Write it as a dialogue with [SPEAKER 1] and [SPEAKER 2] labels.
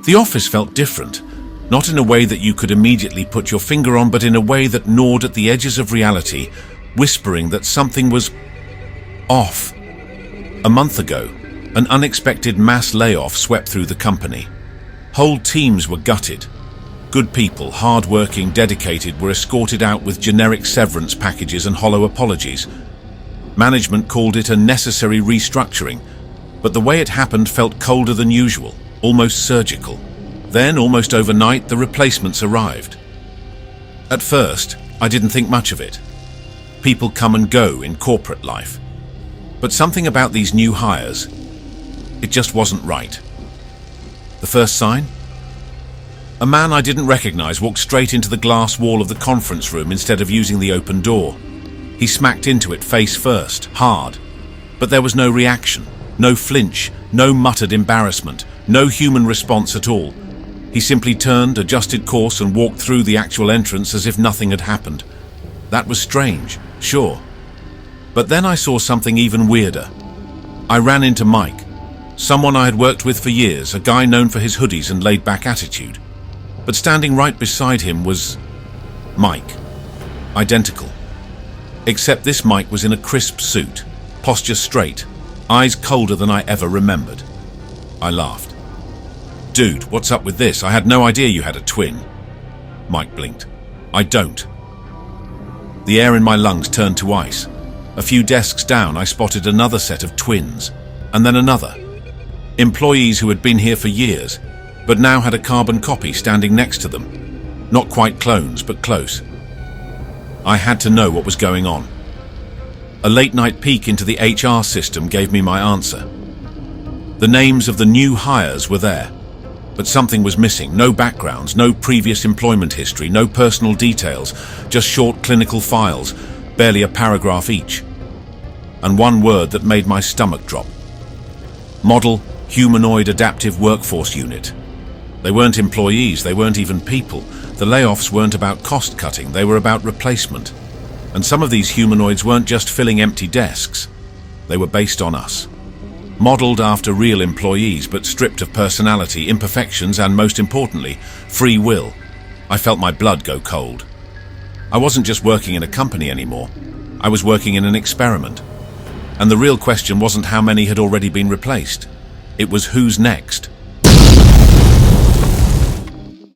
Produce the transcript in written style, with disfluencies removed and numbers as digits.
[SPEAKER 1] The office felt different, not in a way that you could immediately put your finger on, but in a way that gnawed at the edges of reality, whispering that something was off. A month ago, an unexpected mass layoff swept through the company. Whole teams were gutted. Good people, hard-working, dedicated, were escorted out with generic severance packages and hollow apologies. Management called it a necessary restructuring, but the way it happened felt colder than usual, almost surgical. Then, almost overnight, the replacements arrived. At first, I didn't think much of it. People come and go in corporate life. But something about these new hires, it just wasn't right. The first sign? A man I didn't recognize walked straight into the glass wall of the conference room instead of using the open door. He smacked into it face first, hard. But there was no reaction, no flinch, no muttered embarrassment, no human response at all. He simply turned, adjusted course, and walked through the actual entrance as if nothing had happened. That was strange, sure. But then I saw something even weirder. I ran into Mike, someone I had worked with for years, a guy known for his hoodies and laid-back attitude. But standing right beside him was Mike. Identical. Except this Mike was in a crisp suit, posture straight, eyes colder than I ever remembered. I laughed. "Dude, what's up with this? I had no idea you had a twin." Mike blinked. "I don't." The air in my lungs turned to ice. A few desks down, I spotted another set of twins, and then another. Employees who had been here for years, but now had a carbon copy standing next to them. Not quite clones, but close. I had to know what was going on. A late-night peek into the HR system gave me my answer. The names of the new hires were there, but something was missing. No backgrounds, no previous employment history, no personal details, just short clinical files, barely a paragraph each. And one word that made my stomach drop. Model Humanoid Adaptive Workforce Unit. They weren't employees, they weren't even people. The layoffs weren't about cost cutting, they were about replacement. And some of these humanoids weren't just filling empty desks. They were based on us. Modeled after real employees, but stripped of personality, imperfections, and most importantly, free will. I felt my blood go cold. I wasn't just working in a company anymore. I was working in an experiment. And the real question wasn't how many had already been replaced. It was who's next.